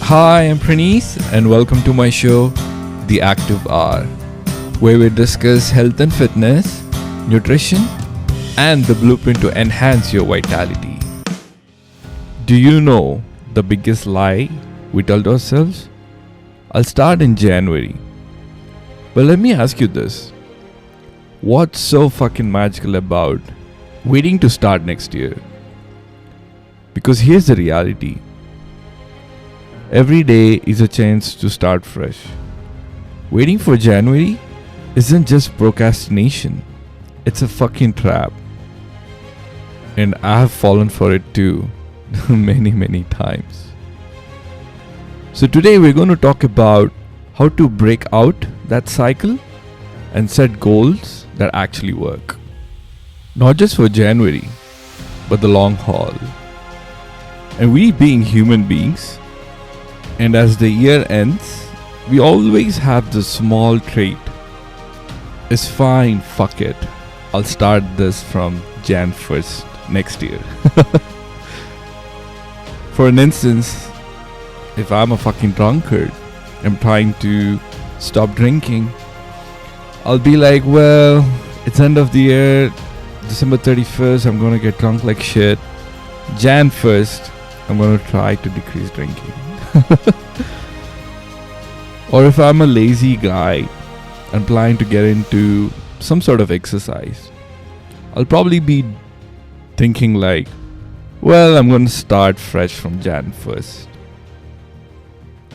Hi, I'm Praneeth, and welcome to my show, The Active Hour, where we discuss health and fitness, nutrition, and the blueprint to enhance your vitality. Do you know the biggest lie we told ourselves? I'll start in January. But let me ask you this. What's so fucking magical about waiting to start next year? Because here's the reality. Every day is a chance to start fresh. Waiting for January isn't just procrastination, it's a fucking trap. And I have fallen for it too, many times. So today we're going to talk about how to break out that cycle and set goals that actually work. Not just for January, but the long haul. And we being human beings, and as the year ends, we always have the small trait. It's fine, fuck it. I'll start this from Jan 1st next year. For an instance, if I'm a fucking drunkard, I'm trying to stop drinking, I'll be like, well, it's end of the year, December 31st, I'm gonna get drunk like shit. Jan 1st, I'm gonna try to decrease drinking. Or if I'm a lazy guy and planning to get into some sort of exercise, I'll probably be thinking like, well, I'm going to start fresh from Jan 1st.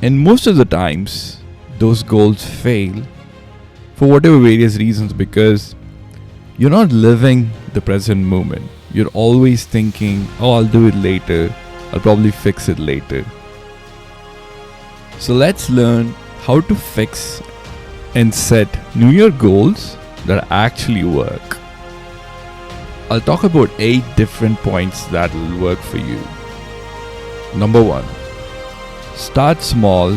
And most of the times, those goals fail for whatever various reasons, because you're not living the present moment. You're always thinking, oh, I'll do it later. I'll probably fix it later. So let's learn how to fix and set New Year goals that actually work. I'll talk about 8 different points that will work for you. Number 1, start small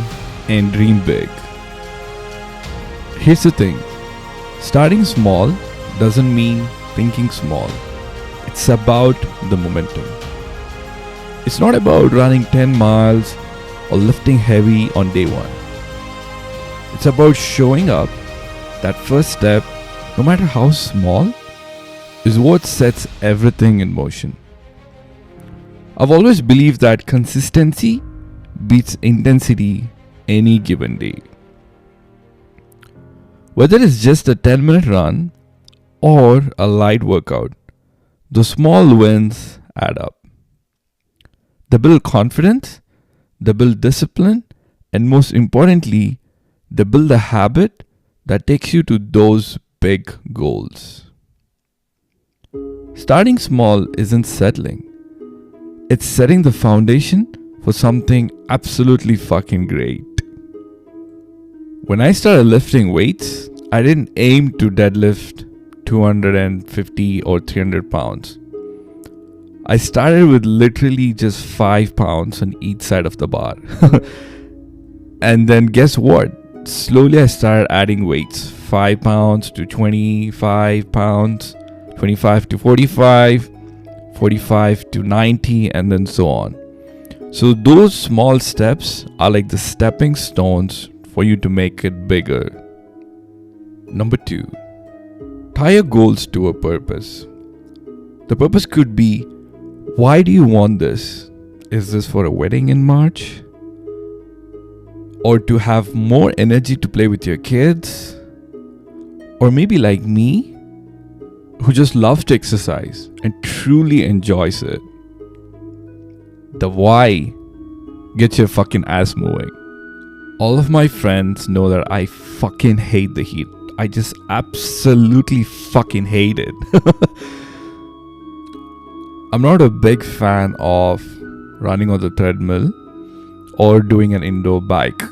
and dream big. Here's the thing, starting small doesn't mean thinking small. It's about the momentum. It's not about running 10 miles or lifting heavy on day 1. It's about showing up. That first step, no matter how small, is what sets everything in motion. I've always believed that consistency beats intensity any given day. Whether it's just a 10-minute run or a light workout, the small wins add up. They build confidence, they build discipline, and most importantly, they build a habit that takes you to those big goals. Starting small isn't settling. It's setting the foundation for something absolutely fucking great. When I started lifting weights, I didn't aim to deadlift 250 or 300 pounds. I started with literally just 5 pounds on each side of the bar. And then guess what? Slowly I started adding weights. 5 pounds to 25 pounds, 25 to 45, 45 to 90, and then so on. So those small steps are like the stepping stones for you to make it bigger. Number 2, tie your goals to a purpose. The purpose could be, why do you want this? Is this for a wedding in March? Or to have more energy to play with your kids? Or maybe like me, who just loves to exercise and truly enjoys it. The why gets your fucking ass moving. All of my friends know that I fucking hate the heat. I just absolutely fucking hate it. I'm not a big fan of running on the treadmill or doing an indoor bike.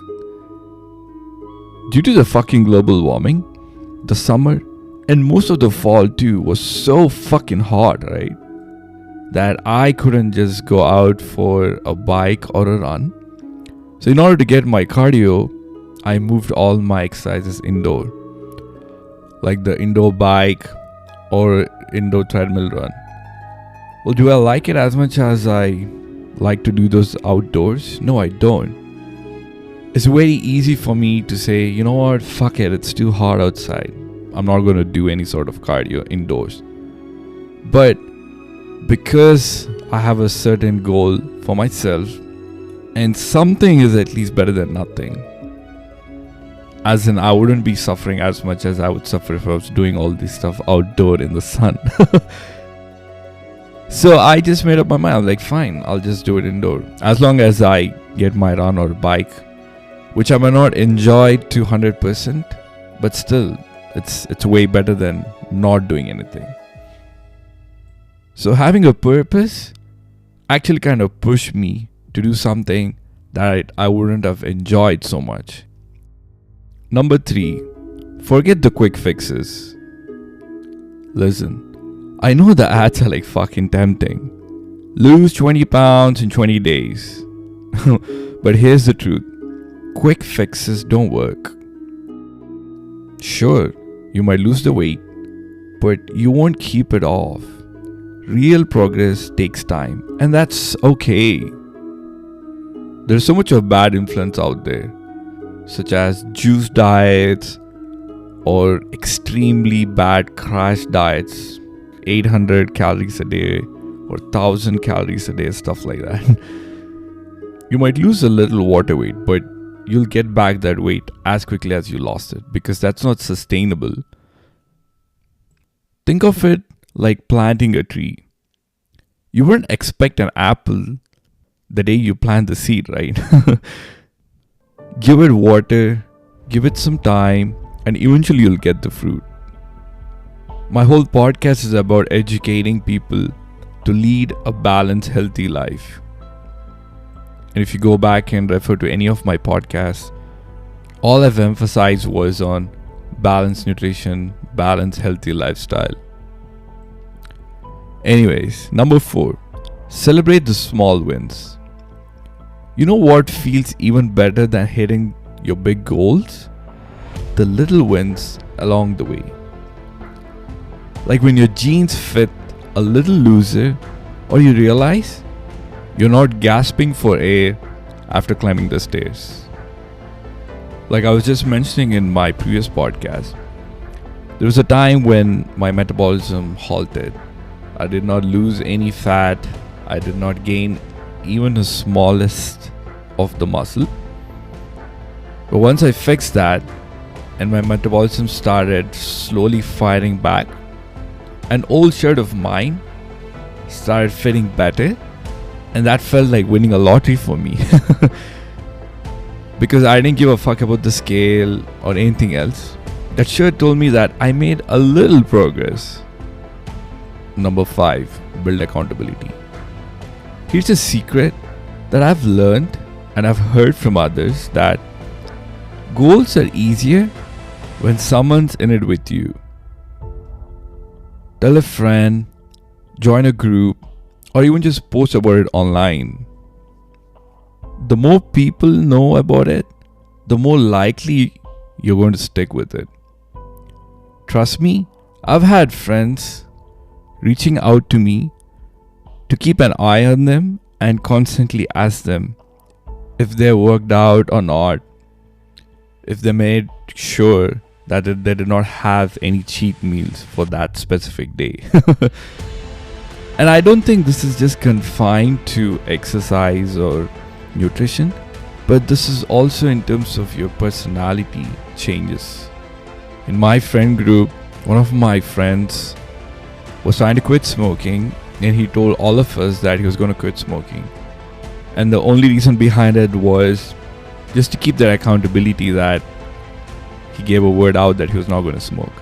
Due to the fucking global warming, the summer and most of the fall too was so fucking hot, right? That I couldn't just go out for a bike or a run. So in order to get my cardio, I moved all my exercises indoor. Like the indoor bike or indoor treadmill run. Well, do I like it as much as I like to do those outdoors? No, I don't. It's very easy for me to say, you know what, fuck it, it's too hot outside. I'm not going to do any sort of cardio indoors. But because I have a certain goal for myself, and something is at least better than nothing. As in, I wouldn't be suffering as much as I would suffer if I was doing all this stuff outdoor in the sun. So I just made up my mind. I'm like, fine, I'll just do it indoor. As long as I get my run or bike, which I may not enjoy to 100%, but still, it's way better than not doing anything. So having a purpose actually kind of pushed me to do something that I wouldn't have enjoyed so much. Number 3, forget the quick fixes. Listen, I know the ads are like fucking tempting. Lose 20 pounds in 20 days. But here's the truth. Quick fixes don't work. Sure, you might lose the weight, but you won't keep it off. Real progress takes time, and that's okay. There's so much of bad influence out there, such as juice diets or extremely bad crash diets, 800 calories a day or 1000 calories a day, stuff like that. You might lose a little water weight, but you'll get back that weight as quickly as you lost it, because that's not sustainable. Think of it like planting a tree. You wouldn't expect an apple the day you plant the seed, right? Give it water, give it some time, and eventually you'll get the fruit. My whole podcast is about educating people to lead a balanced, healthy life. And if you go back and refer to any of my podcasts, all I've emphasized was on balanced nutrition, balanced, healthy lifestyle. Anyways, number 4, celebrate the small wins. You know what feels even better than hitting your big goals? The little wins along the way. Like when your jeans fit a little looser, or you realize you're not gasping for air after climbing the stairs. Like I was just mentioning in my previous podcast, there was a time when my metabolism halted. I did not lose any fat. I did not gain even the smallest of the muscle. But once I fixed that and my metabolism started slowly firing back, an old shirt of mine started fitting better, and that felt like winning a lottery for me. Because I didn't give a fuck about the scale or anything else. That shirt told me that I made a little progress. Number 5, build accountability. Here's a secret that I've learned and I've heard from others, that goals are easier when someone's in it with you. Tell a friend, join a group, or even just post about it online. The more people know about it, the more likely you're going to stick with it. Trust me, I've had friends reaching out to me to keep an eye on them and constantly ask them if they're worked out or not, if they made sure that they did not have any cheat meals for that specific day. And I don't think this is just confined to exercise or nutrition, but this is also in terms of your personality changes. In my friend group, one of my friends was trying to quit smoking, and he told all of us that he was going to quit smoking. And the only reason behind it was just to keep that accountability, that he gave a word out that he was not going to smoke.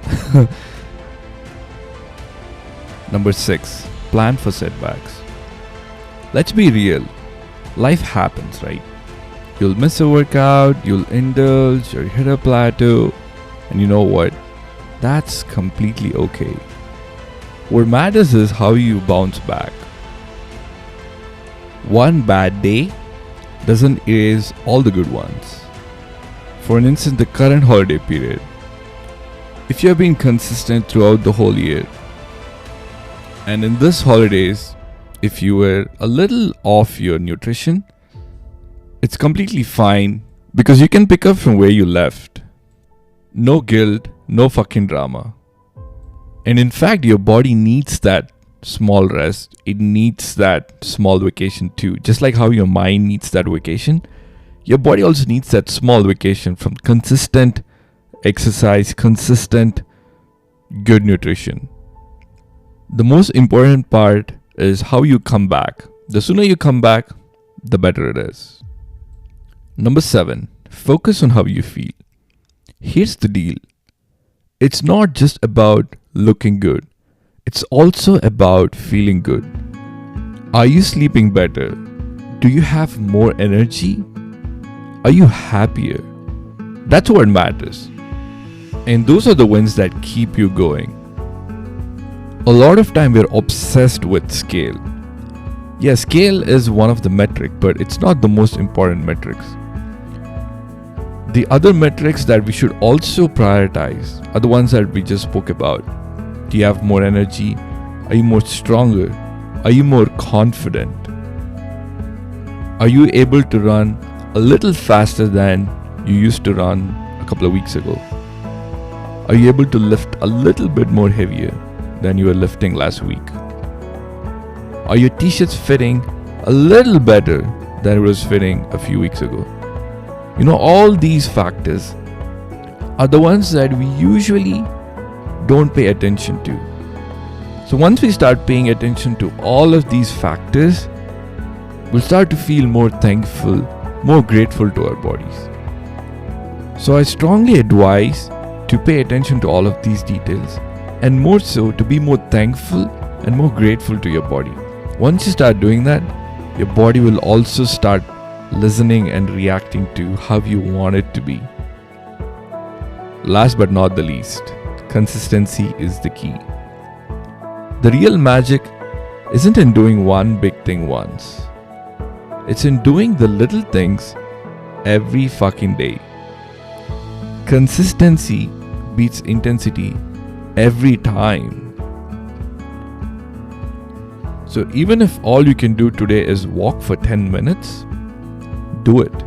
Number 6, plan for setbacks. Let's be real. Life happens, right? You'll miss a workout, you'll indulge, or hit a plateau. And you know what? That's completely okay. What matters is how you bounce back. One bad day doesn't erase all the good ones. For instance, the current holiday period. If you have been consistent throughout the whole year, and in this holidays, if you were a little off your nutrition, it's completely fine Because you can pick up from where you left. No guilt, no fucking drama. And in fact, your body needs that small rest. It needs that small vacation too. Just like how your mind needs that vacation, your body also needs that small vacation from consistent exercise, consistent good nutrition. The most important part is how you come back. The sooner you come back, the better it is. Number 7, focus on how you feel. Here's the deal. It's not just about looking good. It's also about feeling good. Are you sleeping better? Do you have more energy? Are you happier? That's what matters. And those are the ones that keep you going. A lot of time we're obsessed with scale. Yeah, scale is one of the metric, but it's not the most important metrics. The other metrics that we should also prioritize are the ones that we just spoke about. Do you have more energy? Are you more stronger? Are you more confident? Are you able to run a little faster than you used to run a couple of weeks ago? Are you able to lift a little bit more heavier than you were lifting last week? Are your t-shirts fitting a little better than it was fitting a few weeks ago? All these factors are the ones that we usually don't pay attention to. So once we start paying attention to all of these factors, we'll start to feel more thankful, more grateful to our bodies. So I strongly advise to pay attention to all of these details, and more so to be more thankful and more grateful to your body. Once you start doing that, your body will also start listening and reacting to how you want it to be. Last but not the least, consistency is the key. The real magic isn't in doing one big thing once. It's in doing the little things every fucking day. Consistency beats intensity every time. So even if all you can do today is walk for 10 minutes, do it.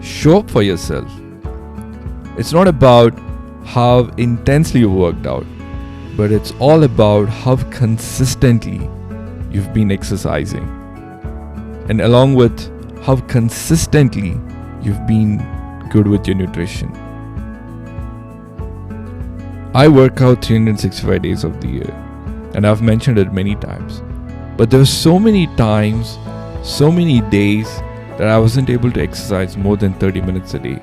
Show up for yourself. It's not about how intensely you worked out, but it's all about how consistently you've been exercising. And along with how consistently you've been good with your nutrition. I work out 365 days of the year, and I've mentioned it many times. But there were so many times, so many days that I wasn't able to exercise more than 30 minutes a day.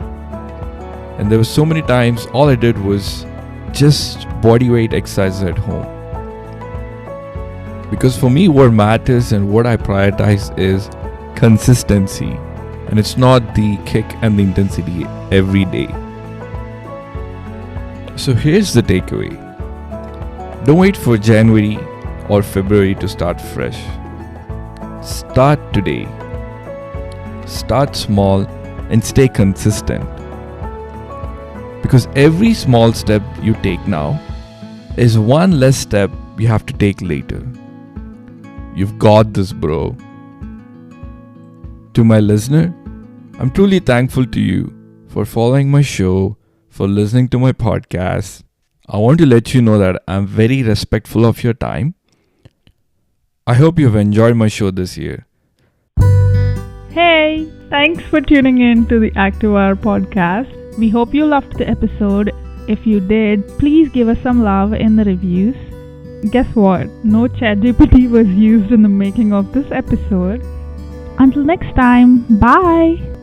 And there were so many times all I did was just body weight exercises at home. Because for me, what matters and what I prioritize is consistency. And it's not the kick and the intensity every day. So here's the takeaway. Don't wait for January or February to start fresh. Start today. Start small and stay consistent. Because every small step you take now is one less step you have to take later. You've got this, bro. To my listener, I'm truly thankful to you for following my show, for listening to my podcast. I want to let you know that I'm very respectful of your time. I hope you've enjoyed my show this year. Hey, thanks for tuning in to the Active Hour podcast. We hope you loved the episode. If you did, please give us some love in the reviews. Guess what? No ChatGPT was used in the making of this episode. Until next time, bye!